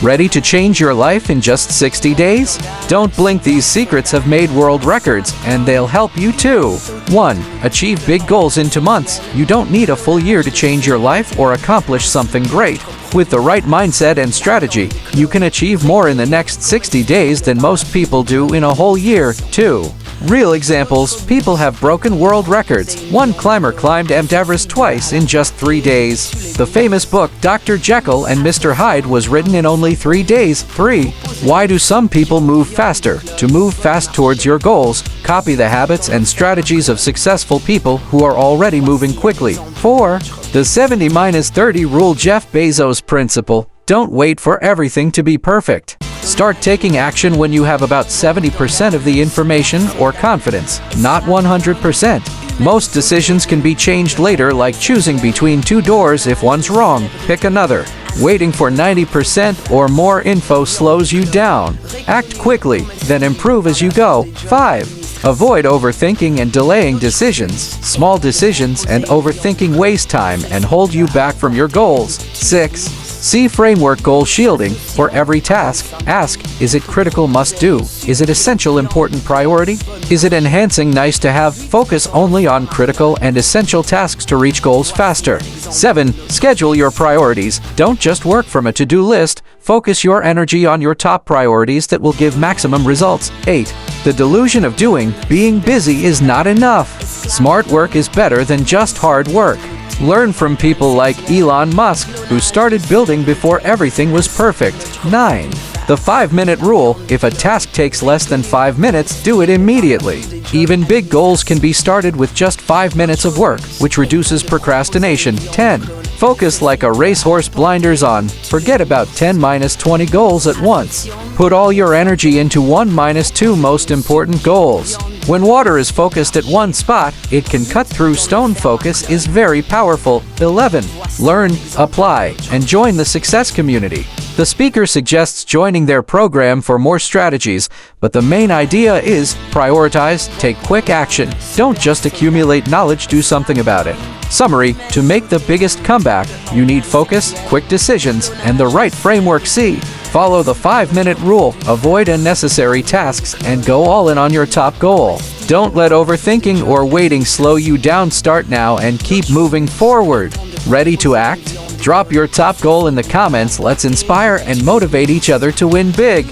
Ready to change your life in just 60 days? Don't blink, these secrets have made world records, and they'll help you too. 1. Achieve big goals into months. You don't need a full year to change your life or accomplish something great. With the right mindset and strategy, you can achieve more in the next 60 days than most people do in a whole year. 2. Real examples. People have broken world records. One climber climbed Mount Everest twice in just 3 days. The famous book Dr. Jekyll and Mr. Hyde was written in only 3 days. 3. Why do some people move faster? To move fast towards your goals, copy the habits and strategies of successful people who are already moving quickly. 4. The 70-30 rule, Jeff Bezos principle. Don't wait for everything to be perfect. Start taking action when you have about 70% of the information or confidence, not 100%. Most decisions can be changed later, like choosing between 2 doors. If one's wrong, pick another. Waiting for 90% or more info slows you down. Act quickly, then improve as you go. 5. Avoid overthinking and delaying decisions. Small decisions and overthinking waste time and hold you back from your goals. 6. See framework goal shielding. For every task, ask, is it critical must do? Is it essential important priority? Is it enhancing nice to have? Focus only on critical and essential tasks to reach goals faster. 7. Schedule your priorities. Don't just work from a to-do list. Focus your energy on your top priorities that will give maximum results. 8. The delusion of being busy is not enough. Smart work is better than just hard work. Learn from people like Elon Musk, who started building before everything was perfect. 9. The 5-minute rule. If a task takes less than 5 minutes, do it immediately. Even big goals can be started with just 5 minutes of work, which reduces procrastination. 10. Focus like a racehorse, blinders on. Forget about 10-20 goals at once. Put all your energy into 1-2 most important goals. When water is focused at one spot, it can cut through stone. Focus is very powerful. 11. Learn, apply, and join the success community. The speaker suggests joining their program for more strategies, but the main idea is prioritize, take quick action. Don't just accumulate knowledge, do something about it. Summary: to make the biggest comeback, you need focus, quick decisions, and the right framework. C. Follow the 5-minute rule, avoid unnecessary tasks, and go all in on your top goal. Don't let overthinking or waiting slow you down. Start now and keep moving forward. Ready to act? Drop your top goal in the comments. Let's inspire and motivate each other to win big.